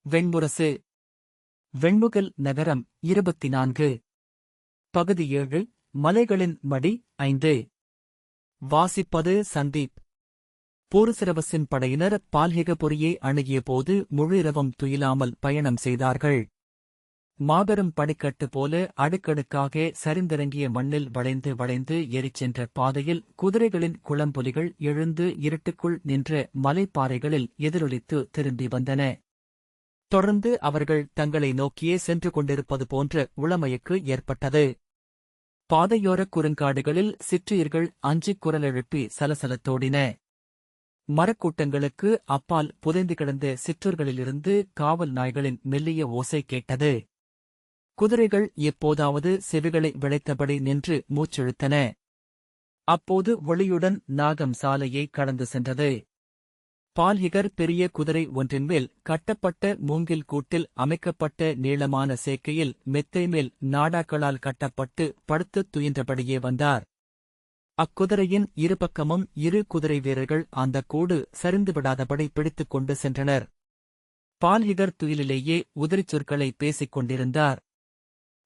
வெண்முரசு. வெண்முகில் நகரம் 24. பகுதி 7. மலைகளின் மடி 5. வாசிப்பது சந்தீப். போருசிரவசின் படையினர் பால்ஹிகபுரியை அணுகியபோது முழு இரவும் துயிலாமல் பயணம் செய்தார்கள். மாபெரும் படிக்கட்டு போல அடுக்கடுக்காக சரிந்திறங்கிய மண்ணில் வளைந்து வளைந்து ஏறிச் சென்ற பாதையில் குதிரைகளின் குளம்பொலிகள் எழுந்து இருட்டுக்குள் நின்ற மலைப்பாறைகளில் எதிரொலித்து திரும்பி வந்தன. தொடர்ந்து அவர்கள் தங்களை நோக்கியே சென்று கொண்டிருப்பது போன்ற உளமயக்கு ஏற்பட்டது. பாதையோரக் குறுங்காடுகளில் சிற்றுயிர்கள் அஞ்சிக் குரலெழுப்பி சலசலத்தோடின. மரக்கூட்டங்களுக்கு அப்பால் புதைந்து கிடந்த சிற்றூர்களிலிருந்து காவல் நாய்களின் மெல்லிய ஓசை கேட்டது. குதிரைகள் எப்போதாவது செவிகளை விளைத்தபடி நின்று மூச்செழுத்தன. அப்போது ஒளியுடன் நாகம் சாலையை கடந்து சென்றது. பால்ஹிகர் பெரிய குதிரை ஒன்றின்மேல் கட்டப்பட்ட மூங்கில் கூட்டில் அமைக்கப்பட்ட நீளமான சேக்கையில் மெத்தைமேல் நாடாக்களால் கட்டப்பட்டு படுத்துத் துயின்றபடியே வந்தார். அக்குதிரையின் இருபக்கமும் 2 குதிரை வீரர்கள் அந்தக் கூடு சரிந்துவிடாதபடி பிடித்துக் கொண்டு சென்றனர். பால்ஹிகர் துயிலிலேயே உதிரிச் சொற்களை பேசிக் கொண்டிருந்தார்.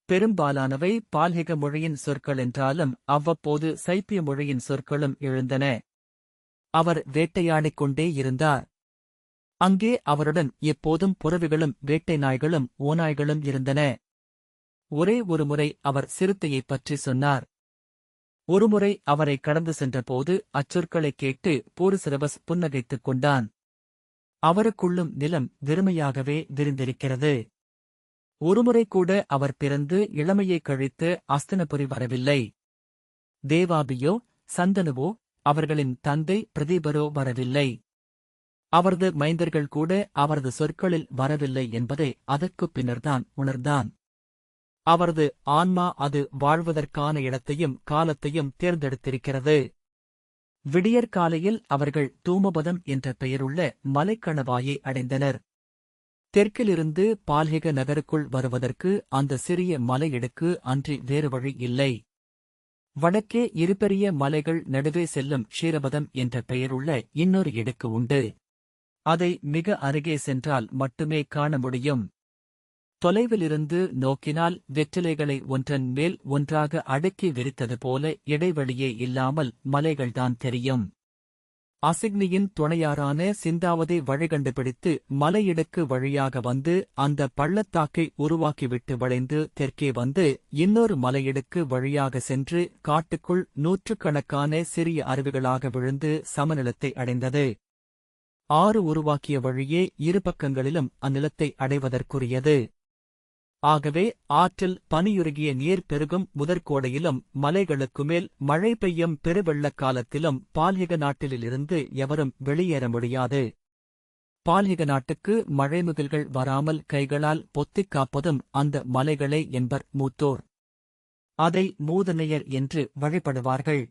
பெரும்பாலானவை பால்ஹிக மொழியின் சொற்கள் என்றாலும் அவ்வப்போது சைப்பிய மொழியின் சொற்களும் எழுந்தன. அவர் வேட்டையாடிக் கொண்டே இருந்தார். அங்கே அவருடன் எப்போதும் புறவிகளும் வேட்டை நாய்களும் ஓநாய்களும் இருந்தன. ஒரே ஒரு முறை அவர் சிறுத்தையைப் பற்றி சொன்னார். ஒருமுறை அவரை கடந்து சென்றபோது அச்சொற்களைக் கேட்டு போருசிரவஸ் புன்னகைத்துக் கொண்டான். அவருக்குள்ளும் நிலம் வெறுமையாகவே விரிந்திருக்கிறது. ஒருமுறை கூட அவர் பிறந்து இளமையை கழித்து அஸ்தினபுரி வரவில்லை. தேவாபியோ சந்தனுவோ அவர்களின் தந்தை பிரதீபரோ வரவில்லை. அவரது மைந்தர்கள் கூட அவரது சொற்களில் வரவில்லை என்பதை அதற்குப் பின்னர்தான் உணர்ந்தான். அவரது ஆன்மா அது வாழ்வதற்கான இடத்தையும் காலத்தையும் தேர்ந்தெடுத்திருக்கிறது. விடியற்காலையில் அவர்கள் தூமபதம் என்ற பெயருள்ள மலைக்கணவாயை அடைந்தனர். தெற்கிலிருந்து பால்ஹிக நகருக்குள் வருவதற்கு அந்த சிறிய மலையிடுக்கு அன்றி வேறு வழி இல்லை. வடக்கே 2 பெரிய மலைகள் நடுவே செல்லும் ஷீரபதம் என்ற பெயருள்ள இன்னொரு இடுக்கு உண்டு. அதை மிக அருகே சென்றால் மட்டுமே காண முடியும். தொலைவிலிருந்து நோக்கினால் வெற்றிலைகளை ஒன்றன் மேல் ஒன்றாக அடுக்கி விரித்தது போல இடைவெளியே இல்லாமல் மலைகள்தான் தெரியும். அசிக்னியின் துணையாரான சிந்தாவதை வழிகண்டுபிடித்து மலையிடுக்கு வழியாக வந்து அந்த பள்ளத்தாக்கை உருவாக்கிவிட்டு வளைந்து தெற்கே வந்து இன்னொரு மலையிடுக்கு வழியாக சென்று காட்டுக்குள் 100கணக்கான சிறிய அருவிகளாக விழுந்து சமநிலத்தை அடைந்தது. ஆறு உருவாக்கிய வழியே 2 பக்கங்களிலும் அந்நிலத்தை அடைவதற்குரியது. ஆகவே ஆற்றில் பனியுருகிய நீர் பெருகும் முதற்கோடையிலும் மலைகளுக்குமேல் மழை பெய்யும் பெருவெள்ளக்காலத்திலும் பால்ஹிக நாட்டிலிருந்து எவரும் வெளியேற முடியாது. பால்ஹிக நாட்டுக்கு மழைமுகில்கள் வராமல் கைகளால் பொத்திக் காப்பதும் அந்த மலைகளே என்பர் மூத்தோர். அதை மூதனையர் என்று வழிபடுவார்கள்.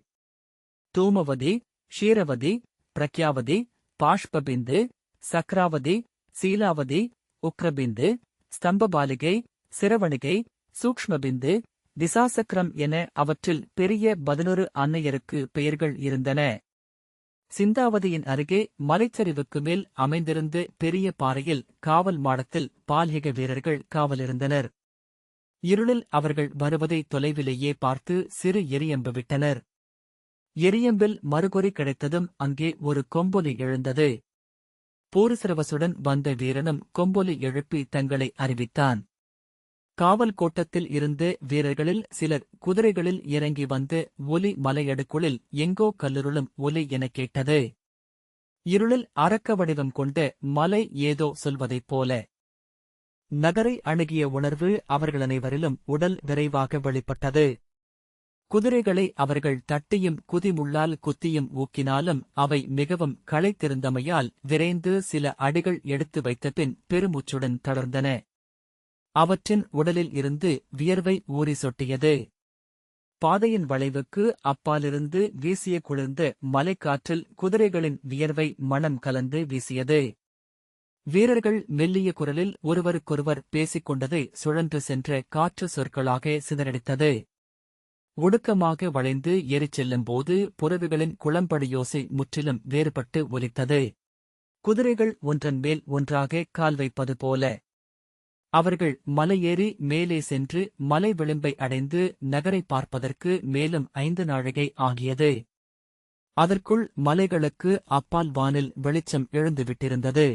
தூமவதி, ஷீரவதி, பிரக்யாவதி, பாஷ்பபிந்து, சக்ராவதி, சீலாவதி, உக்ரபிந்து, ஸ்தம்பபாலிகை, சிரவணிகை, சூக்ஷ்மபிந்து, திசாசக்ரம் என அவற்றில் பெரிய 11 அன்னையருக்கு பெயர்கள் இருந்தன. சிந்தாவதியின் அருகே மலைச்சரிவுக்கு மேல் அமைந்திருந்த பெரிய பாறையில் காவல் மாடத்தில் பால்ஹிக வீரர்கள் காவலிருந்தனர். இருளில் அவர்கள் வருவதை தொலைவிலேயே பார்த்து சிறு எரியம்பு விட்டனர். எரியம்பில் மறுகொறி கிடைத்ததும் அங்கே ஒரு கொம்பொலி எழுந்தது. போருசிரவசுடன் வந்த வீரனும் கொம்பொலி எழுப்பி தங்களை அறிவித்தான். காவல் கோட்டத்தில் இருந்த வீரர்களில் சிலர் குதிரைகளில் இறங்கி வந்து ஒலி மலையடுக்குளில் எங்கோ கல்லுருளும் ஒலி எனக் கேட்டது. இருளில் அரக்க வடிவம் கொண்ட மலை ஏதோ சொல்வதைப் போல. நகரை அணுகிய உணர்வு அவர்களனைவரிலும் உடல் விரைவாக வெளிப்பட்டது. குதிரைகளை அவர்கள் தட்டியும் குதிமுள்ளால் குத்தியும் ஊக்கினாலும் அவை மிகவும் களைத்திருந்தமையால் விரைந்து சில அடிகள் எடுத்து வைத்தபின் பெருமூச்சுடன் தளர்ந்தன. அவற்றின் உடலில் இருந்து வியர்வை ஊறி சொட்டியது. பாதையின் வளைவுக்கு அப்பாலிருந்து வீசிய குளிர்ந்த மலைக்காற்றில் குதிரைகளின் வியர்வை மணம் கலந்து வீசியது. வீரர்கள் மெல்லிய குரலில் ஒருவருக்கொருவர் பேசிக் கொண்டதை சுழன்று சென்ற காற்று சொற்களாக சிதறடித்தது. ஒடுக்கமாக வளைந்து ஏறிச் செல்லும்போது புறவிகளின் குளம்படியோசை முற்றிலும் வேறுபட்டு ஒலித்தது. குதிரைகள் ஒன்றன் மேல் ஒன்றாக கால் வைப்பது போல. அவர்கள் மலையேறி மேலே சென்று மலை விளிம்பை அடைந்து நகரை பார்ப்பதற்கு மேலும் 5 நாழிகை ஆகியது. அதற்குள் மலைகளுக்கு அப்பால் வானில் வெளிச்சம் எழுந்துவிட்டிருந்தது.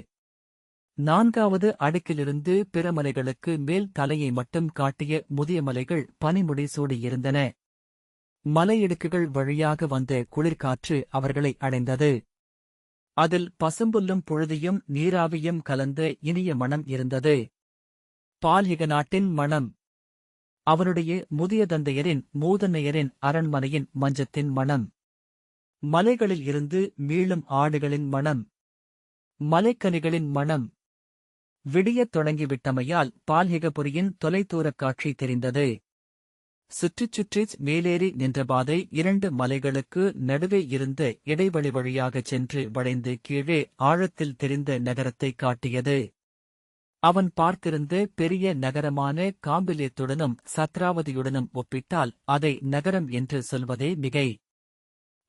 4வது அடுக்கிலிருந்து பிற மலைகளுக்கு மேல் தலையை மட்டும் காட்டிய முதிய மலைகள் பனிமுடி சூடியிருந்தன. மலையிடுக்குகள் வழியாக வந்த குளிர்காற்று அவர்களை அடைந்தது. அதில் பசும்புல்லும் புழுதியும் நீராவியும் கலந்த இனிய மணம் இருந்தது. பால்ஹிக நாட்டின் மணம். அவனுடைய முதிய தந்தையரின் மூதன்னையரின் அரண்மனையின் மஞ்சத்தின் மணம். மலைகளில் இருந்து மீளும் ஆடுகளின் மணம். மலைக்கனிகளின் மணம். விடியத் தொடங்கிவிட்டமையால் பால்ஹிகபுரியின் தொலைதூரக் காட்சி தெரிந்தது. சுற்றிச் சுற்றிச் மேலேறி நின்ற பாதை 2 மலைகளுக்கு நடுவே இருந்த இடைவெளி வழியாகச் சென்று வளைந்து கீழே ஆழத்தில் தெரிந்த நகரத்தைக் காட்டியது. அவன் பார்த்திருந்த பெரிய நகரமான காம்பிலியத்துடனும் சத்ராவதியுடனும் ஒப்பிட்டால் அதை நகரம் என்று சொல்வதே மிகை.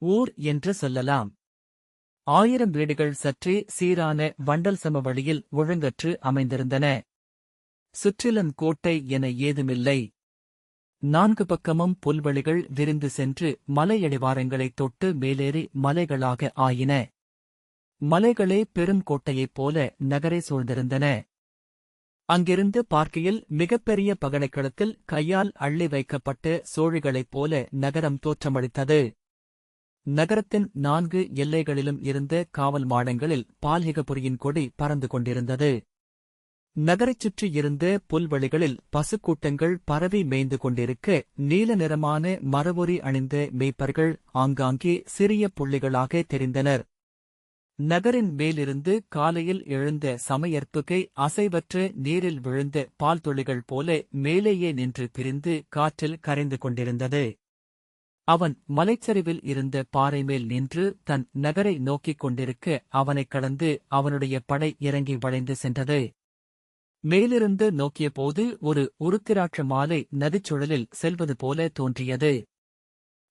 ஊர் என்று சொல்லலாம். 1000 வீடுகள் சற்றே சீரான வண்டல் சமவெளியில் ஒழுங்கற்று அமைந்திருந்தன. சுற்றிலும் கோட்டை என ஏதுமில்லை. 4 பக்கமும் புல்வெளிகள் விரிந்து சென்று மலையடிவாரங்களைத் தொட்டு மேலேறி மலைகளாக ஆயின. மலைகளே பெரும் கோட்டையைப் போல நகரை சூழ்ந்திருந்தன. அங்கிருந்து பார்க்கையில் மிகப்பெரிய பகடைக்களத்தில் கையால் அள்ளி வைக்கப்பட்ட சோழிகளைப் போல நகரம் தோற்றமளித்தது. நகரத்தின் 4 எல்லைகளிலும் இருந்த காவல் மாடங்களில் பால்ஹிகபுரியின் கொடி பறந்து கொண்டிருந்தது. நகரைச் சுற்றி இருந்த புல்வெளிகளில் பசுக்கூட்டங்கள் பரவி மேய்ந்து கொண்டிருக்க நீல நிறமான மரவொரி அணிந்த மேய்ப்பர்கள் ஆங்காங்கே சிறிய புள்ளிகளாக தெரிந்தனர். நகரின் மேலிருந்து காலையில் எழுந்த சமையற்புகை அசைவற்ற நீரில் விழுந்த பால் துளிகள் போல மேலேயே நின்று பிரிந்து காற்றில் கரைந்து கொண்டிருந்தது. அவன் மலைச்சரிவில் இருந்த பாறை மேல் நின்று தன் நகரை நோக்கிக் கொண்டிருக்க அவனைக் கடந்து அவனுடைய படை இறங்கி வளைந்து சென்றது. மேலிருந்து நோக்கியபோது ஒரு உருத்திராட்ச மாலை நதிச்சுழலில் செல்வது போல தோன்றியது.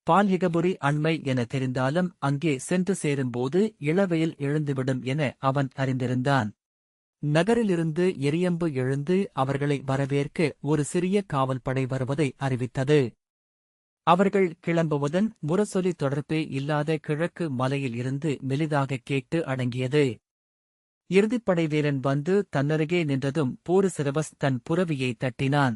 பால்ஹிகபுரி அண்மை என தெரிந்தாலும் அங்கே சென்று சேரும்போது இளவெயில் எழுந்துவிடும் என அவன் அறிந்திருந்தான். நகரிலிருந்து எரியம்பு எழுந்து அவர்களை வரவேற்க ஒரு சிறிய காவல் படை வருவதை அறிவித்தது. அவர்கள் கிளம்புவதன் முரசொலி தொடர்பே இல்லாத கிழக்கு மலையில் இருந்து மெலிதாகக் கேட்டு அடங்கியது. இறுதிப்படை வீரன் வந்து தன்னருகே நின்றதும் பூருசிரவஸ் தன் புரவியை தட்டினான்.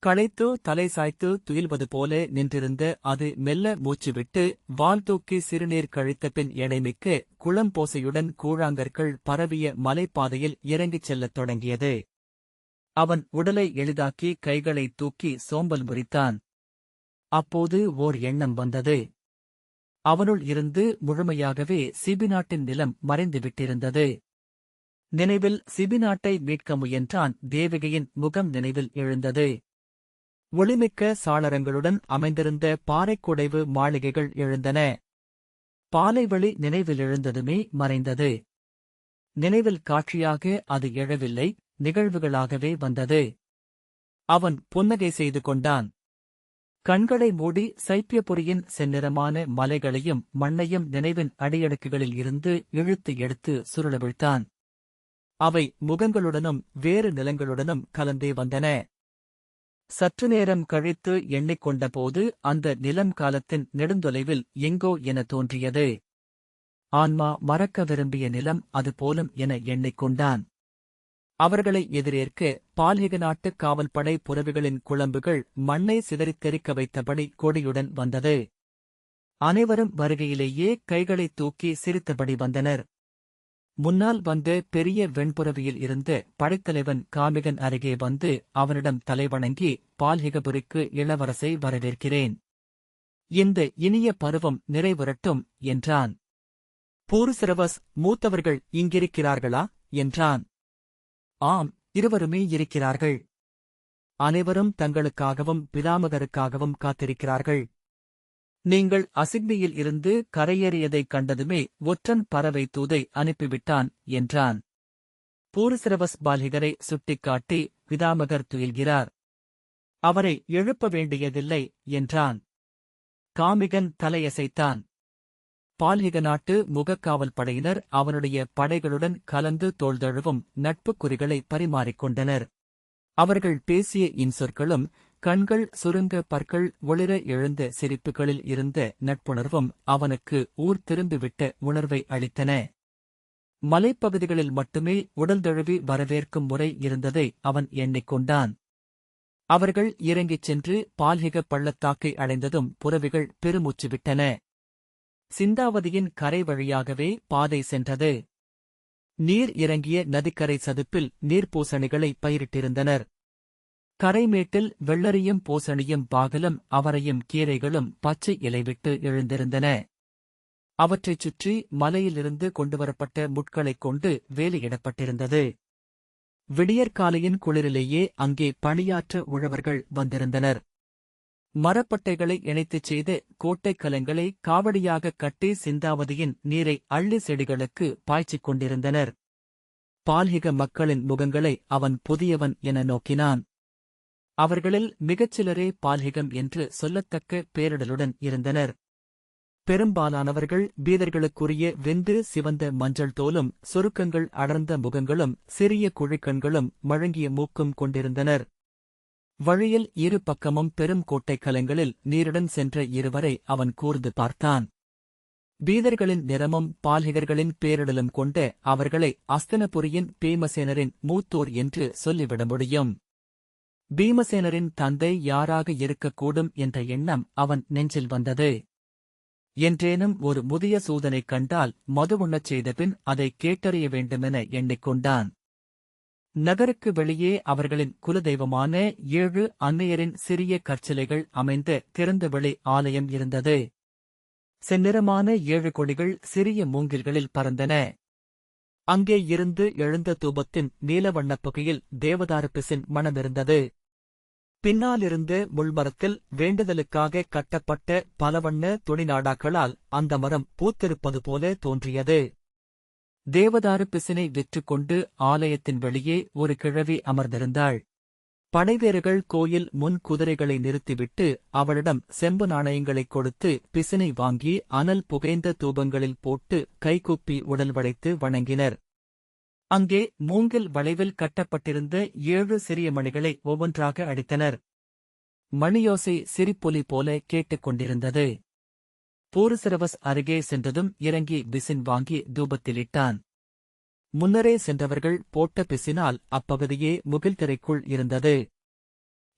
களைத்து தலை சாய்த்து துயில்வது போல நின்றிருந்த அது மெல்ல மூச்சுவிட்டு வால் தூக்கி சிறுநீர் கழித்த பின் எடைமிக்க குளம்போசையுடன் கூழாங்கற்கள் பரவிய மலைப்பாதையில் இறங்கிச் செல்லத் தொடங்கியது. அவன் உடலை எளிதாக்கி கைகளைத் தூக்கி சோம்பல் முறித்தான். அப்போது ஓர் எண்ணம் வந்தது. அவனுள் இருந்து முழுமையாகவே சிபி நாட்டின் நிலம் மறைந்துவிட்டிருந்தது. நினைவில் சிபி நாட்டை மீட்க முயன்றான். தேவகியின் முகம் நினைவில் எழுந்தது. ஒளிமிக்க சாளரங்களுடன் அமைந்திருந்த பாறைக்குடைவு மாளிகைகள் எழுந்தன. பாலைவழி நினைவில் எழுந்ததுமே மறைந்தது. நினைவில் காட்சியாக அது எழவில்லை, நிகழ்வுகளாகவே வந்தது. அவன் புன்னகை செய்து கொண்டான். கண்களை மூடி சைப்பியபுரியின் செந்நிறமான மலைகளையும் மண்ணையும் நினைவின் அடியடுக்குகளில் இருந்து இழுத்து எடுத்து சுருளவிழ்த்தான். அவை முகங்களுடனும் வேறு நிலங்களுடனும் கலந்தே வந்தன. சற்று நேரம் கழித்து எண்ணிக்கொண்டபோது அந்த நிலம் காலத்தின் நெடுந்தொலைவில் எங்கோ என தோன்றியது. ஆன்மா மறக்க விரும்பிய நிலம் அதுபோலும் என எண்ணிக்கொண்டான். அவர்களை எதிரேற்க பால்ஹிக நாட்டுக் காவல்படை புரவிகளின் குழம்புகள் மண்ணை சிதறித் தெறிக்க வைத்தபடி கொடியுடன் வந்தது. அனைவரும் வருகையிலேயே கைகளைத் தூக்கி சிரித்தபடி வந்தனர். முன்னால் வந்த பெரிய வெண்புரவியில் இருந்த படைத்தலைவன் காமிகன் அருகே வந்து அவனிடம் தலைவணங்கி, பால்ஹிகபுரிக்கு இளவரசை வரவேற்கிறேன். இந்த இனிய பருவம் நிறைவுறட்டும் என்றான். பூருசிரவஸ், மூத்தவர்கள் இங்கிருக்கிறார்களா என்றான். ஆம், இருவருமே இருக்கிறார்கள். அனைவரும் தங்களுக்காகவும் பிதாமகருக்காகவும் காத்திருக்கிறார்கள். நீங்கள் அசிக்னியில் இருந்து கரையேறியதைக் கண்டதுமே ஒற்றன் பறவை தூதை அனுப்பிவிட்டான் என்றான். பூருசிரவஸ் பால்ஹிகரை சுட்டிக்காட்டி, பிதாமகர் துயில்கிறார். அவரை எழுப்ப வேண்டியதில்லை என்றான். காமிகன் தலையசைத்தான். பால்ஹிக நாட்டு முகக்காவல் படையினர் அவனுடைய படைகளுடன் கலந்து தோள்தழுவும் நட்புக் குறிகளை பரிமாறிக்கொண்டனர். அவர்கள் பேசிய இன்சொற்களும் கண்கள் சுருங்க பற்கள் ஒளிர எழுந்த சிரிப்புகளில் இருந்த நட்புணர்வும் அவனுக்கு ஊர் திரும்பிவிட்ட உணர்வை அளித்தன. மலைப்பகுதிகளில் மட்டுமே உடல் தழுவி வரவேற்கும் முறை இருந்ததை அவன் எண்ணிக்கொண்டான். அவர்கள் இறங்கிச் சென்று பால்ஹிக பள்ளத்தாக்கை அடைந்ததும் புறவிகள் பெருமூச்சு விட்டன. சிந்தாவதியின் கரை வழியாகவே பாதை சென்றது. நீர் இறங்கிய நதிக்கரை சதுப்பில் நீர்ப்பூசணிகளை பயிரிட்டிருந்தனர். கரைமேட்டில் வெள்ளரியும் பூசணியும் பாகலும் அவரையும் கீரைகளும் பச்சை இலைவிட்டு எழுந்திருந்தன. அவற்றைச் சுற்றி மலையிலிருந்து கொண்டுவரப்பட்ட முட்களைக் கொண்டு வேலியிடப்பட்டிருந்தது. விடியற்காலையின் குளிரிலேயே அங்கே பணியாற்ற உழவர்கள் வந்திருந்தனர். மரப்பட்டைகளை இணைத்துச் செய்த கோட்டைக் கலங்களை காவடியாகக் கட்டி சிந்தாவதியின் நீரை அள்ளி செடிகளுக்கு பாய்ச்சிக் கொண்டிருந்தனர். பால்ஹிக மக்களின் முகங்களை அவன் புதியவன் என நோக்கினான். அவர்களில் மிகச்சிலரே பால்ஹிகம் என்று சொல்லத்தக்க பேரிடலுடன் இருந்தனர். பெரும்பாலானவர்கள் பீதர்களுக்குரிய வெந்து சிவந்த மஞ்சள் தோலும் சொருக்கங்கள் அடர்ந்த முகங்களும் சிறிய குழிக்கண்களும் மழுங்கிய மூக்கும் கொண்டிருந்தனர். வழியில் இரு பக்கமும் பெரும் கோட்டைக் கலங்களில் நீருடன் சென்ற இருவரை அவன் கூர்ந்து பார்த்தான். பீதர்களின் நிறமும் பால்ஹிகர்களின் பேரிடலும் கொண்ட அவர்களை அஸ்தினபுரியின் பீமசேனரின் மூத்தோர் என்று சொல்லிவிட முடியும். பீமசேனரின் தந்தை யாராக இருக்கக்கூடும் என்ற எண்ணம் அவன் நெஞ்சில் வந்தது. என்றேனும் ஒரு முதிய சூதனைக் கண்டால் மது உண்ணச் செய்தபின் அதை கேட்டறிய வேண்டுமென எண்ணிக்கொண்டான். நகருக்கு வெளியே அவர்களின் குலதெய்வமான 7 அன்னையரின் சிறிய கற்சிலைகள் அமைந்த திறந்தவெளி ஆலயம் இருந்தது. செந்நிறமான 7 கொடிகள் சிறிய மூங்கில்களில் பறந்தன. அங்கே இருந்து எழுந்த தூபத்தின் நீலவண்ணப் புகையில் தேவதாரு பிசின் மணமிருந்தது. பின்னாலிருந்த முள்மரத்தில் வேண்டுதலுக்காக கட்டப்பட்ட பலவண்ண துணிநாடாக்களால் அந்த மரம் பூத்திருப்பது போல தோன்றியது. தேவதாரு பிசினை விற்றுக்கொண்டு ஆலயத்தின் வெளியே ஒரு கிழவி அமர்ந்திருந்தாள். படைவீரர்கள் கோயில் முன் குதிரைகளை நிறுத்திவிட்டு அவளிடம் செம்பு நாணயங்களைக் கொடுத்து பிசினை வாங்கி அனல் புகைந்த தூபங்களில் போட்டு கைகூப்பி உடல் வளைத்து வணங்கினர். அங்கே மூங்கில் வளைவில் கட்டப்பட்டிருந்த 7 சிறிய மணிகளை ஒவ்வொன்றாக அடித்தனர். மணியோசை சிரிப்பொலி போல கேட்டுக் கொண்டிருந்தது. பூருசிரவஸ் அருகே சென்றதும் இறங்கி பிசின் வாங்கி தூபத்திலிட்டான். முன்னரே சென்றவர்கள் போட்ட பிசினால் அப்பகுதியே முகில்திரைக்குள் இருந்தது.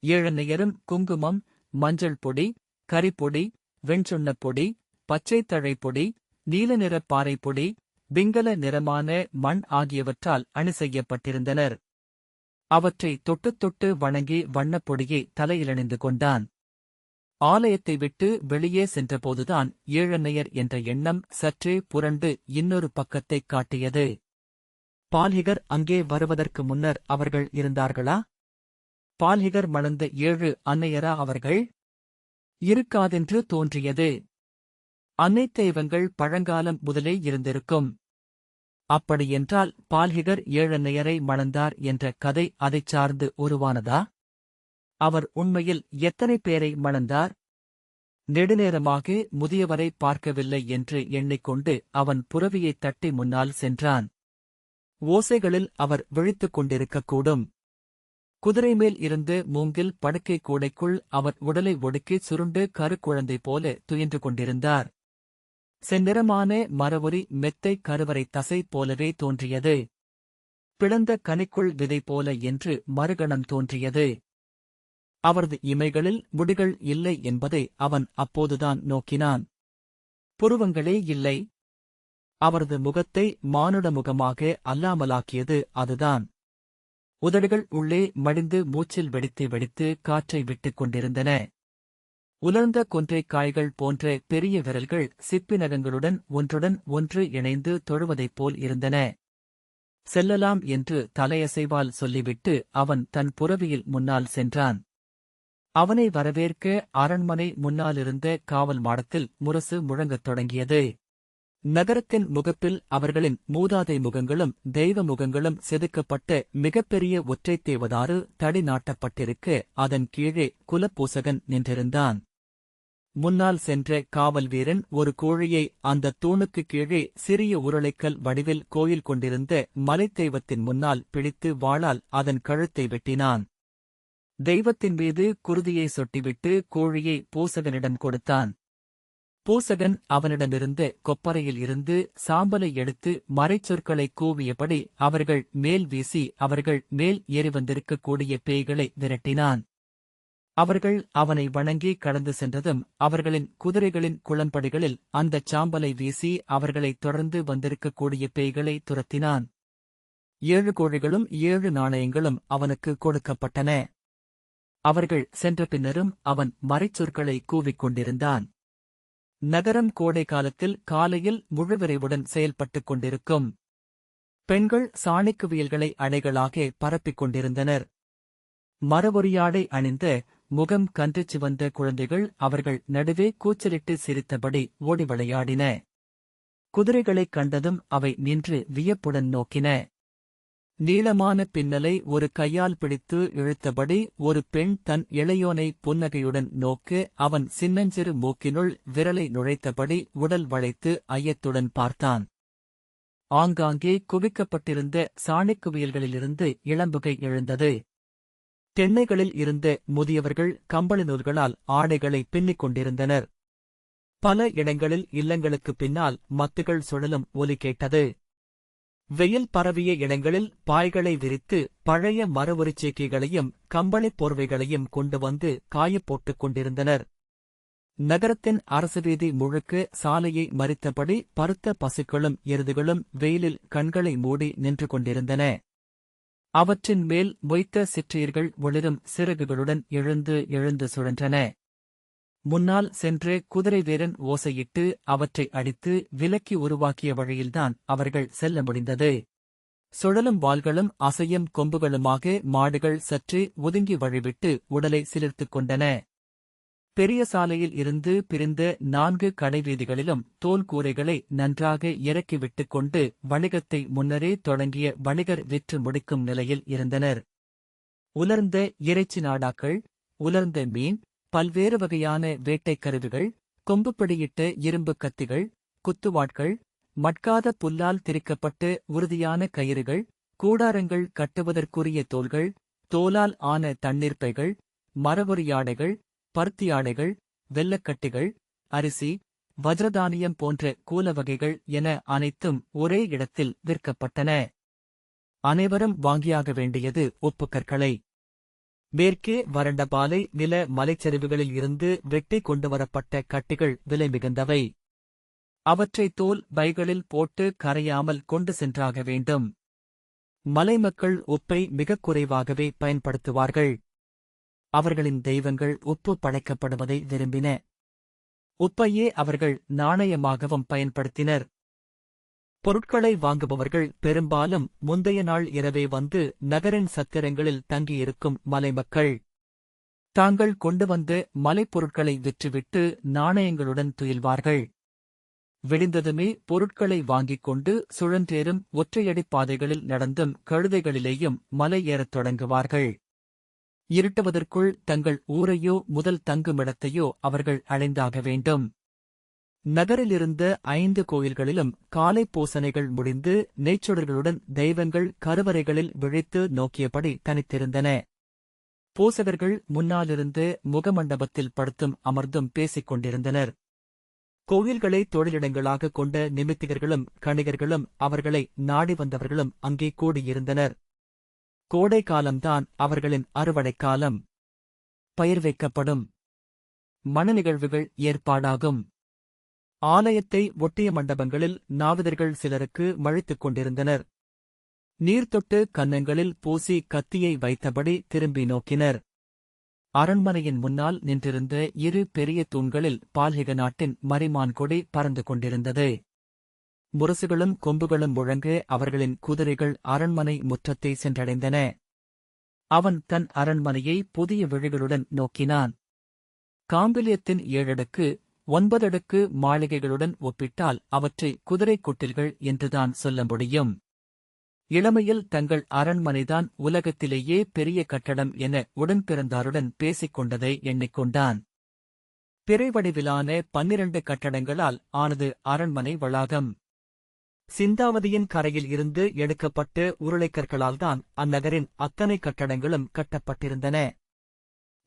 7 அன்னையரும் குங்குமம், மஞ்சள் பொடி, கரிப்பொடி, வெண்சுண்ணப் பொடி, பச்சைத் தழைப்பொடி, நீல நிறப் பாறைப்பொடி, பிங்கல நிறமான மண் ஆகியவற்றால் அணி செய்யப்பட்டிருந்தனர். அவற்றை தொட்டுத் தொட்டு வணங்கி வண்ணப்பொடியை தலையிலணிந்து கொண்டான். ஆலயத்தை விட்டு வெளியே சென்றபோதுதான் 7 அன்னையர் என்ற எண்ணம் சற்றே புரண்டு இன்னொரு பக்கத்தைக் காட்டியது. பால்ஹிகர் அங்கே வருவதற்கு முன்னர் அவர்கள் இருந்தார்களா? பால்ஹிகர் மணந்த 7 அன்னையரா அவர்கள்? இருக்காதென்று தோன்றியது. அன்னைத் தெய்வங்கள் பழங்காலம் முதலே இருந்திருக்கும். அப்படியென்றால் பால்ஹிகர் 7 அன்னையரை மணந்தார் என்ற கதை அதைச் சார்ந்து உருவானதா? அவர் உண்மையில் எத்தனை பேரை மணந்தார்? நெடுநேரமாக முதியவரை பார்க்கவில்லை என்று எண்ணிக்கொண்டு அவன் புரவியைத் தட்டி முன்னால் சென்றான். ஓசைகளில் அவர் விழித்துக் கொண்டிருக்கக்கூடும். குதிரைமேல் இருந்து மூங்கில் படுக்கை கூடைக்குள் அவர் உடலை ஒடுக்கி சுருண்டு கருக்குழந்தை போல துயின்று கொண்டிருந்தார். செந்நிறமான மரவொரி மெத்தை கருவறை தசை போலவே தோன்றியது. பிளந்த கனிக்குள் விதை போல என்று மறுகணம் தோன்றியது. அவரது இமைகளில் முடிகள் இல்லை என்பதை அவன் அப்போதுதான் நோக்கினான். புருவங்களே இல்லை. அவரது முகத்தை மானுட முகமாக அல்லாமலாக்கியது அதுதான். உதடுகள் உள்ளே மடிந்து மூச்சில் வெடித்து வெடித்து காற்றை விட்டுக் கொண்டிருந்தன. உலர்ந்த கொன்றைக் காய்கள் போன்ற பெரிய விரல்கள் சிப்பினகங்களுடன் ஒன்றுடன் ஒன்று இணைந்து தொழுவதைப் போல் இருந்தன. செல்லலாம் என்று தலையசைவால் சொல்லிவிட்டு அவன் தன் புரவியில் முன்னால் சென்றான். அவனை வரவேற்க அரண்மனை முன்னாலிருந்த காவல் மாடத்தில் முரசு முழங்கத் தொடங்கியது. நகரத்தின் முகப்பில் அவர்களின் மூதாதை முகங்களும் தெய்வ முகங்களும் செதுக்கப்பட்ட மிகப்பெரிய ஒற்றைத் தேவதாரு தடி நாட்டப்பட்டிருக்க அதன் கீழே குலப்பூசகன் நின்றிருந்தான். முன்னால் சென்ற காவல் வீரன் ஒரு கோழியை அந்த தூணுக்கு கீழே சிறிய உருளைக்கல் வடிவில் கோயில் கொண்டிருந்த மலைத்தெய்வத்தின் முன்னால் பிடித்து வாளால் அதன் கழுத்தை வெட்டினான். தெய்வத்தின் மீது குருதியை சொட்டிவிட்டு கோழியை பூசகனிடம் கொடுத்தான். பூசகன் அவனிடமிருந்த கொப்பரையில் இருந்து சாம்பலை எடுத்து மறைச்சொற்களை கூவியபடி அவர்கள் மேல் வீசி அவர்கள் மேல் ஏறிவந்திருக்கக்கூடிய பேய்களை விரட்டினான். அவர்கள் அவனை வணங்கி கடந்து சென்றதும் அவர்களின் குதிரைகளின் குளம்படிகளில் அந்தச் சாம்பலை வீசி அவர்களைத் தொடர்ந்து வந்திருக்கக்கூடிய பேய்களை துரத்தினான். 7 கோழிகளும் 7 நாணயங்களும் அவனுக்கு கொடுக்கப்பட்டன. அவர்கள் சென்ற பின்னரும் அவன் மறைச்சொற்களை கூவிக்கொண்டிருந்தான். நகரம் கோடை காலத்தில் காலையில் முழுவிரைவுடன் செயல்பட்டுக் கொண்டிருக்கும். பெண்கள் சாணிக்குவியல்களை அடைகளாக பரப்பிக் கொண்டிருந்தனர். மரவொரியாடை அணிந்த முகம் கன்று சிவந்த குழந்தைகள் அவர்கள் நடுவே கூச்சலிட்டு சிரித்தபடி ஓடி விளையாடின. குதிரைகளைக் கண்டதும் அவை நின்று வியப்புடன் நோக்கின. நீளமான பின்னலை ஒரு கையால் பிடித்து இழுத்தபடி ஒரு பெண் தன் இளையோனை புன்னகையுடன் நோக்க அவன் சின்னஞ்சிறு மூக்கினுள் விரலை நுழைத்தபடி உடல் வளைத்து ஐயத்துடன் பார்த்தான். ஆங்காங்கே குவிக்கப்பட்டிருந்த சாணிக்குவியல்களிலிருந்து இளம்புகை எழுந்தது. தென்னைகளில் இருந்த முதியவர்கள் கம்பளி நூல்களால் ஆடைகளை பின்னிக் கொண்டிருந்தனர். பல இடங்களில் இல்லங்களுக்குப் பின்னால் மத்துகள் சுழலும் ஒலி கேட்டது. வெயில் பரவிய இடங்களில் பாய்களை விரித்து பழைய மரவொரிச்சேக்கைகளையும் கம்பளிப் போர்வைகளையும் கொண்டு வந்து காயப்போட்டுக் கொண்டிருந்தனர். நகரத்தின் அரசு வீதி முழுக்க சாலையை மறித்தபடி பருத்த பசுக்களும் எருதுகளும் வெயிலில் கண்களை மூடி நின்று கொண்டிருந்தன. அவற்றின் மேல் மொய்த்த சிற்றீர்கள் ஒளிரும் சிறகுகளுடன் எழுந்து சுழன்றன. முன்னால் சென்று குதிரை வீரன் ஓசையிட்டு அவற்றை அடித்து விலக்கி உருவாக்கிய வழியில்தான் அவர்கள் செல்ல முடிந்தது. சுழலும் வாள்களும் அசையும் கொம்புகளுமாக மாடுகள் சற்று ஒதுங்கி வழிவிட்டு உடலை சிலிர்த்துக் கொண்டன. பெரிய சாலையில் இருந்து பிரிந்த 4 கடைவீதிகளிலும் தோல் கூரைகளை நன்றாக இறக்கிவிட்டுக் கொண்டு வணிகத்தை முன்னரே தொடங்கிய வணிகர் விற்று முடிக்கும் நிலையில் இருந்தனர். உலர்ந்த இறைச்சி நாடாக்கள், உலர்ந்த மீன், பல்வேறு வகையான வேட்டைக் கருவிகள், கொம்புப்படியிட்ட இரும்பு கத்திகள், குத்துவாட்கள், மட்காத புல்லால் திரிக்கப்பட்டு உறுதியான கயிறுகள், கூடாரங்கள் கட்டுவதற்குரிய தோல்கள், தோலால் ஆன தண்ணீர் பைகள், மரவொரியாடைகள், பருத்தியாடைகள், வெல்லக்கட்டிகள், அரிசி, வஜ்ரதானியம் போன்ற கூல வகைகள் என அனைத்தும் ஒரே இடத்தில் விற்கப்பட்டன. அனைவரும் வாங்கியாக வேண்டியது உப்புக்கற்களை. மேற்கே வறண்ட பாலை நில மலைச்சரிவுகளில் இருந்து வெட்டி கொண்டுவரப்பட்ட கட்டிகள் விலை மிகுந்தவை. அவற்றை தோல் பைகளில் போட்டு கரையாமல் கொண்டு சென்றாக வேண்டும். மலைமக்கள் உப்பை மிகக் குறைவாகவே பயன்படுத்துவார்கள். அவர்களின் தெய்வங்கள் உப்பு படைக்கப்படுவதை விரும்பின. உப்பையே அவர்கள் நாணயமாகவும் பயன்படுத்தினர். பொருட்களை வாங்குபவர்கள் பெரும்பாலும் முந்தைய நாள் இரவே வந்து நகரின் சத்திரங்களில் தங்கியிருக்கும் மலைமக்கள். தாங்கள் கொண்டு வந்த மலைப்பொருட்களை விற்றுவிட்டு நாணயங்களுடன் துயில்வார்கள். விடிந்ததுமே பொருட்களை வாங்கிக் கொண்டு சுழன்றேறும் ஒற்றையடிப் பாதைகளில் நடந்தும் கழுதைகளிலேயும் மலை ஏறத் தொடங்குவார்கள். இருட்டுவதற்குள் தங்கள் ஊரையோ முதல் தங்குமிடத்தையோ அவர்கள் அடைந்தாக வேண்டும். நகரிலிருந்த 5 கோயில்களிலும் காலை பூசனைகள் முடிந்து நெய்ச்சுடர்களுடன் தெய்வங்கள் கருவறைகளில் விழித்து நோக்கியபடி தனித்திருந்தன. பூசகர்கள் முன்னாலிருந்து முகமண்டபத்தில் படுத்தும் அமர்ந்தும் பேசிக் கொண்டிருந்தனர். கோயில்களை தொழிலிடங்களாகக் கொண்ட நிமித்திகர்களும் கணிகர்களும் அவர்களை நாடி வந்தவர்களும் அங்கே கூடியிருந்தனர். கோடை காலம்தான் அவர்களின் அறுவடைக்காலம். பயிர் வைக்கப்படும். மண நிகழ்வுகள் ஏற்பாடாகும். ஆலயத்தை ஒட்டிய மண்டபங்களில் நாவிதர்கள் சிலருக்கு மழித்துக் கொண்டிருந்தனர். நீர்த்தொட்டு கன்னங்களில் பூசி கத்தியை வைத்தபடி திரும்பி நோக்கினர். அரண்மனையின் முன்னால் நின்றிருந்த 2 பெரிய தூண்களில் பால்ஹிக நாட்டின் மரிமான் கொடி பறந்து கொண்டிருந்தது. முரசுகளும் கொம்புகளும் முழங்க அவர்களின் குதிரைகள் அரண்மனை முற்றத்தை சென்றடைந்தன. அவன் தன் அரண்மனையை புதிய விழிகளுடன் நோக்கினான். காம்பிலியத்தின் 7 அடுக்கு 9 அடுக்கு மாளிகைகளுடன் ஒப்பிட்டால் அவற்றை குதிரைக் கொட்டில்கள் என்றுதான் சொல்ல முடியும். இளமையில் தங்கள் அரண்மனைதான் உலகத்திலேயே பெரிய கட்டடம் என உடன்பிறந்தாருடன் பேசிக் கொண்டதை எண்ணிக்கொண்டான். பிறைவடிவிலான 12 கட்டடங்களால் ஆனது அரண்மனை வளாகம். சிந்தாவதியின் கரையில் இருந்து எடுக்கப்பட்ட உருளைக்கற்களால்தான் அந்நகரின் அத்தனை கட்டடங்களும் கட்டப்பட்டிருந்தன.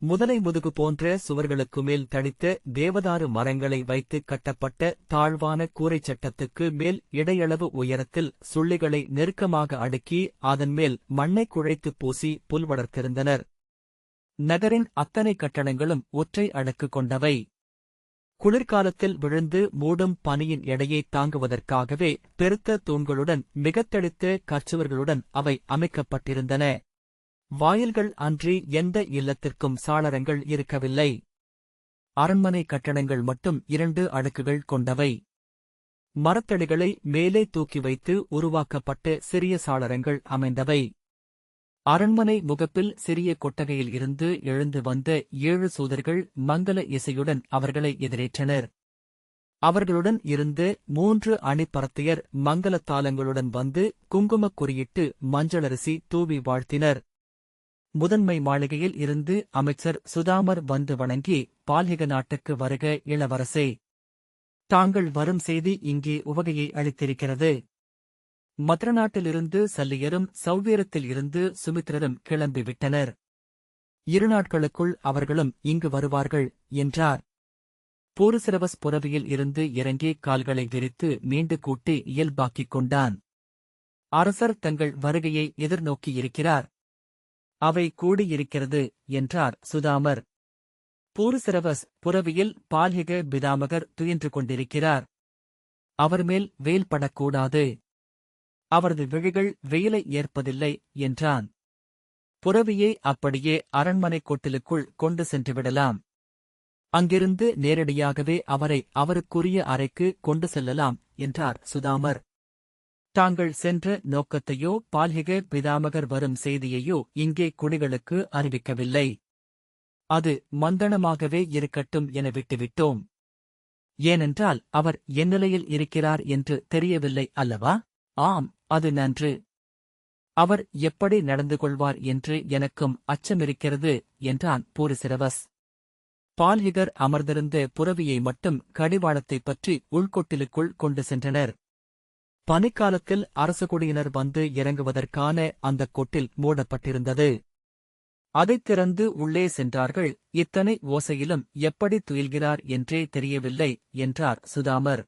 முதலை முதுகு போன்ற சுவர்களுக்கு மேல் தடித்த தேவதாரு மரங்களை வைத்து கட்டப்பட்ட தாழ்வான கூரைச் சட்டத்துக்கு மேல் இடையளவு உயரத்தில் சுள்ளிகளை நெருக்கமாக அடுக்கி அதன் மேல் மண்ணைக் குழைத்துப் பூசி புல் வளர்த்திருந்தனர். நகரின் அத்தனை கட்டடங்களும் ஒற்றை அடுக்கு கொண்டவை. குளிர்காலத்தில் விழுந்து மூடும் பனியின் எடையை தாங்குவதற்காகவே பெருத்த தூண்களுடன் மிகத்தடித்த கற்சுவர்களுடன் அவை அமைக்கப்பட்டிருந்தன. வாயில்கள் அன்றி எந்த இல்லத்திற்கும் சாளரங்கள் இருக்கவில்லை. அரண்மனை கட்டடங்கள் மட்டும் 2 அடுக்குகள் கொண்டவை. மரத்தடிகளை மேலே தூக்கி வைத்து உருவாக்கப்பட்ட சிறிய சாளரங்கள் அமைந்தவை. அரண்மனை முகப்பில் சிறிய கொட்டகையில் இருந்து எழுந்து வந்த 7 சூதர்கள் மங்கள இசையுடன் அவர்களை எதிரேற்றனர். அவர்களுடன் இருந்து 3 அணிப்பரத்தையர் மங்களத்தாளங்களுடன் வந்து குங்குமக் குறியிட்டு மஞ்சளரிசி தூவி வாழ்த்தினர். முதன்மை மாளிகையில் இருந்து அமைச்சர் சுதாமர் வந்து வணங்கி, பால்ஹிக நாட்டுக்கு வருக இளவரசே. தாங்கள் வரும் செய்தி இங்கே உவகையை அளித்திருக்கிறது. மத்ர நாட்டிலிருந்து சல்லியரும் சௌவேரத்தில் இருந்து சுமித்திரரும் கிளம்பிவிட்டனர். 2 நாட்களுக்குள் அவர்களும் இங்கு வருவார்கள் என்றார். பூருசிரவஸ் புரவியில் இருந்து இறங்கி கால்களை விரித்து மீண்டு கூட்டி இயல்பாக்கிக் கொண்டான். அரசர் தங்கள் வருகையை எதிர்நோக்கியிருக்கிறார். அவை கூடியிருக்கிறது என்றார் சுதாமர். பூருசிரவஸ் புரவியில் பால்ஹிக பிதாமகர் துயின்று கொண்டிருக்கிறார். அவர் மேல் வேல் படக்கூடாது. அவரது விழிகள் வெயிலை ஏற்பதில்லை என்றான். புரவியை அப்படியே அரண்மனை கொட்டிலுக்குள் கொண்டு சென்றுவிடலாம். அங்கிருந்து நேரடியாகவே அவரை அவருக்குரிய அறைக்கு கொண்டு செல்லலாம் என்றார் சுதாமர். தாங்கள் சென்ற நோக்கத்தையோ பால்ஹிக பிதாமகர் வரும் செய்தியையோ இங்கே குடிகளுக்கு அறிவிக்கவில்லை. அது மந்தனமாகவே இருக்கட்டும் என விட்டுவிட்டோம். ஏனென்றால் அவர் என் நிலையில் இருக்கிறார் என்று தெரியவில்லை அல்லவா? ஆம், அது நன்று. அவர் எப்படி நடந்து கொள்வார் என்று எனக்கும் அச்சமிருக்கிறது என்றான் பூரிசிரவஸ். பால்ஹிகர் அமர்ந்திருந்த புரவியை மட்டும் கடிவாளத்தைப் பற்றி உள்கொட்டிலுக்குள் கொண்டு சென்றனர். பனிக்காலத்தில் அரசகுடியினர் வந்து இறங்குவதற்கான அந்தக் கொட்டில் மூடப்பட்டிருந்தது. அதைத் திறந்து உள்ளே சென்றார்கள். இத்தனை ஓசையிலும் எப்படி துயில்கிறார் என்றே தெரியவில்லை என்றார் சுதாமர்.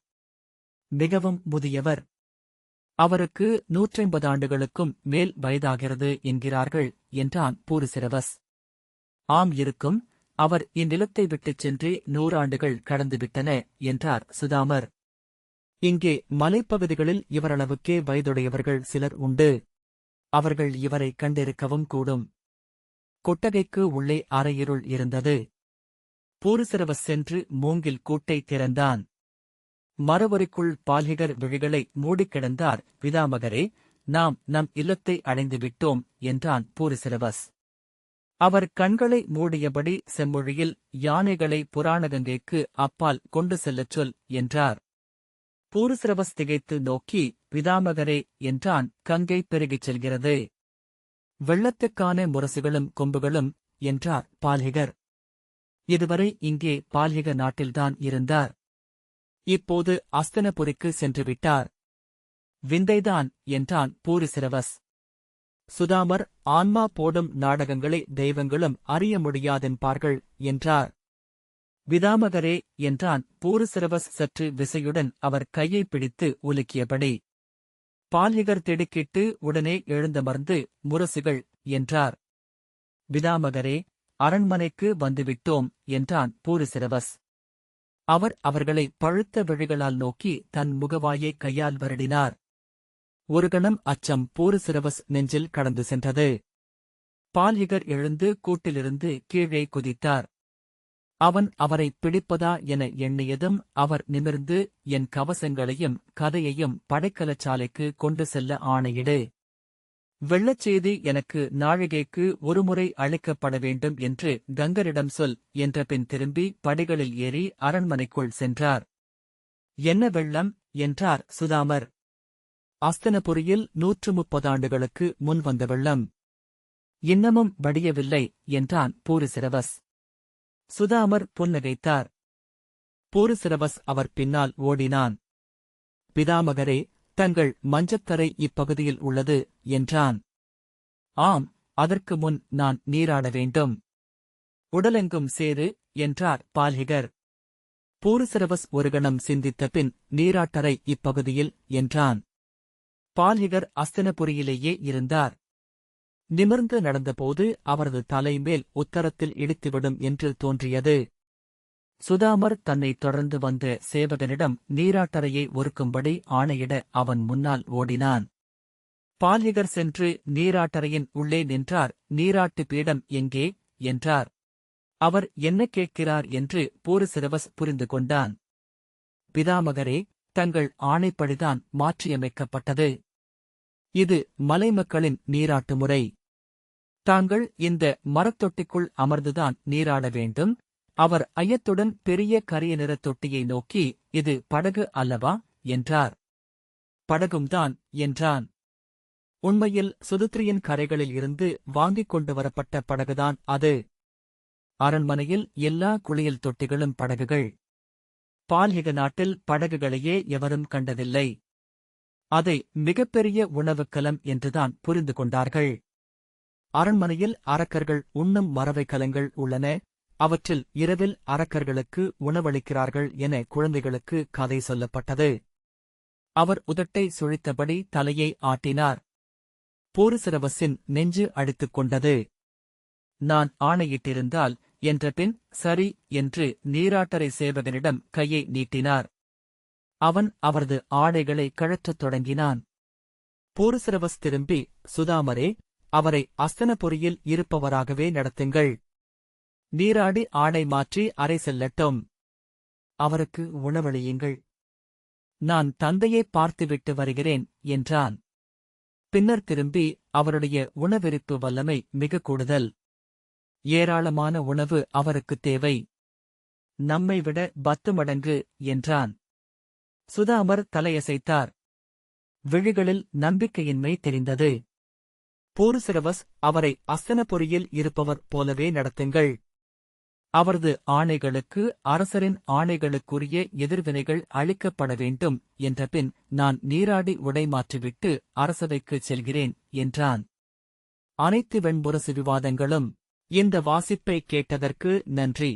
மிகவும் முதியவர். அவருக்கு 150 ஆண்டுகளுக்கும் மேல் வயதாகிறது என்கிறார்கள் என்றான் பூரிசிரவஸ். ஆம் இருக்கும். அவர் இந்நிலத்தை விட்டுச் சென்று 100 ஆண்டுகள் கடந்துவிட்டன என்றார் சுதாமர். இங்கே மலைப்பகுதிகளில் இவரளவுக்கே வயதுடையவர்கள் சிலர் உண்டு. அவர்கள் இவரை கண்டிருக்கவும் கூடும். கொட்டகைக்கு உள்ளே அறையிருள் இருந்தது. பூரிசிரவஸ் சென்று மூங்கில் கூட்டை திறந்தான். மரவரிக்குள் பால்ஹிகர் விழிகளை மூடிக் கிடந்தார். பிதாமகரே, நாம் நம் இல்லத்தை அடைந்துவிட்டோம் என்றான் பூரிசிரவஸ். அவர் கண்களை மூடியபடி செம்மொழியில் யானைகளை புராணகங்கைக்கு அப்பால் கொண்டு செல்லச் சொல் என்றார். பூரிசிரவஸ் திகைத்து நோக்கி, பிதாமகரே என்றான். கங்கை பெருகிச் செல்கிறது. வெள்ளத்துக்கான முரசுகளும் கொம்புகளும் என்றார் பால்ஹிகர். இதுவரை இங்கே பால்ஹிக நாட்டில்தான் இருந்தார். இப்போது அஸ்தனபுரிக்கு சென்றுவிட்டார். விந்தைதான் என்றான் பூரிசிரவஸ். சுதாமர், ஆன்மா போடும் நாடகங்களை தெய்வங்களும் அறிய முடியாதென்பார்கள் என்றார். பிதாமகரே என்றான் பூரிசிரவஸ் சற்று விசையுடன் அவர் கையை பிடித்து உலுக்கியபடி. பால்ஹிகர் திடுக்கிட்டு உடனே எழுந்தமர்ந்து, முரசுகள் என்றார். பிதாமகரே, அரண்மனைக்கு வந்துவிட்டோம் என்றான் பூரிசிரவஸ். அவர் அவர்களை பழுத்த விழிகளால் நோக்கி தன் முகவாயை கையால் வருடினார். ஒரு கணம் அச்சம் பூரிசிரவஸ் நெஞ்சில் கடந்து சென்றது. பால்ஹிகர் எழுந்து கூட்டிலிருந்து கீழே குதித்தார். அவன் அவரை பிடிப்பதா என எண்ணியதும் அவர் நிமிர்ந்து, என் கவசங்களையும் கதையையும் படைக்கலச்சாலைக்கு கொண்டு செல்ல ஆணையிடு. வெள்ளச்செய்தி எனக்கு நாழிகைக்கு ஒருமுறை அளிக்கப்பட வேண்டும் என்று கங்கரிடம் சொல் என்ற பின் திரும்பி படிகளில் ஏறி அரண்மனைக்குள் சென்றார். என்ன வெள்ளம் என்றார் சுதாமர். அஸ்தனபுரியில் 130 ஆண்டுகளுக்கு முன் வந்த வெள்ளம். இன்னமும் வடியவில்லை என்றான் பூரிசிரவஸ். சுதாமர் புன்னகைத்தார். பூருசிரவஸ் அவர் பின்னால் ஓடினான். பிதாமகரே, தங்கள் மஞ்சத்தரை இப்பகுதியில் உள்ளது என்றான். ஆம், அதற்கு முன் நான் நீராட வேண்டும். உடலெங்கும் சேரு என்றார் பால்ஹிகர். பூருசிரவஸ் ஒரு கணம் சிந்தித்த பின் நீராட்டரை இப்பகுதியில் என்றான். பால்ஹிகர் அஸ்தினபுரியிலேயே இருந்தார். நிமிர்ந்து நடந்தபோது அவரது தலைமேல் உத்தரத்தில் இடித்துவிடும் என்று தோன்றியது. சுதாமர் தன்னை தொடர்ந்து வந்த சேவகனிடம் நீராட்டரையை ஒருக்கும்படி ஆணையிட அவன் முன்னால் ஓடினான். பால்ஹிகர் சென்று நீராட்டரையின் உள்ளே நின்றார். நீராட்டு பீடம் எங்கே என்றார். அவர் என்ன கேட்கிறார் என்று பூருசிரவஸ் புரிந்து கொண்டான். பிதாமகரே, தங்கள் ஆணைப்படிதான் மாற்றியமைக்கப்பட்டது. இது மலைமக்களின் நீராட்டு முறை. தாங்கள் இந்த மரத்தொட்டிக்குள் அமர்ந்துதான் நீராட வேண்டும். அவர் ஐயத்துடன் பெரிய கரிய நிறத் தொட்டியை நோக்கி, இது படகு அல்லவா என்றார். படகும்தான் என்றான். உண்மையில் சுதுத்ரியின் கரைகளில் இருந்து வாங்கிக் கொண்டு வரப்பட்ட படகுதான் அது. அரண்மனையில் எல்லா குளியல் தொட்டிகளும் படகுகள். பால்ஹிக நாட்டில் படகுகளையே எவரும் கண்டதில்லை. அதை மிகப்பெரிய உணவுக்கலம் என்றுதான் புரிந்து கொண்டார்கள். அரண்மனையில் அரக்கர்கள் உண்ணும் மரவைக்கலங்கள் உள்ளன. அவற்றில் இரவில் அரக்கர்களுக்கு உணவளிக்கிறார்கள் என குழந்தைகளுக்கு கதை சொல்லப்பட்டது. அவர் உதட்டை சுழித்தபடி தலையை ஆட்டினார். பூருசிரவஸின் நெஞ்சு அடித்துக் கொண்டது. நான் ஆணையிட்டிருந்தால் என்றபின் சரி என்று நீராட்டரை சேவகனிடம் கையை நீட்டினார். அவன் அவரது ஆடைகளை கழற்றத் தொடங்கினான். பூருசிரவஸ் திரும்பி, சுதாமரே, அவரை அஸ்தினபுரியில் இருப்பவராகவே நடத்துங்கள். நீராடி ஆடை மாற்றி அறை செல்லட்டும். அவருக்கு உணவளியுங்கள். நான் தந்தையை பார்த்துவிட்டு வருகிறேன் என்றான். பின்னர் திரும்பி, அவருடைய உணவிருப்பு வல்லமை மிக கூடுதல். ஏராளமான உணவு அவருக்குத் தேவை. நம்மை விட 10 மடங்கு என்றான். சுதாமர் தலையசைத்தார். விழிகளில் நம்பிக்கையின்மை தெரிந்தது. பூருசிரவஸ், அவரை அஸ்தினபுரியில் இருப்பவர் போலவே நடத்துங்கள். அவரது ஆணைகளுக்கு அரசரின் ஆணைகளுக்குரிய எதிர்வினைகள் அளிக்கப்பட வேண்டும் என்றபின் நான் நீராடி உடை மாற்றிவிட்டு அரசவைக்குச் செல்கிறேன் என்றான். அனைத்து வெண்முரசு விவாதங்களும். இந்த வாசிப்பை கேட்டதற்கு நன்றி.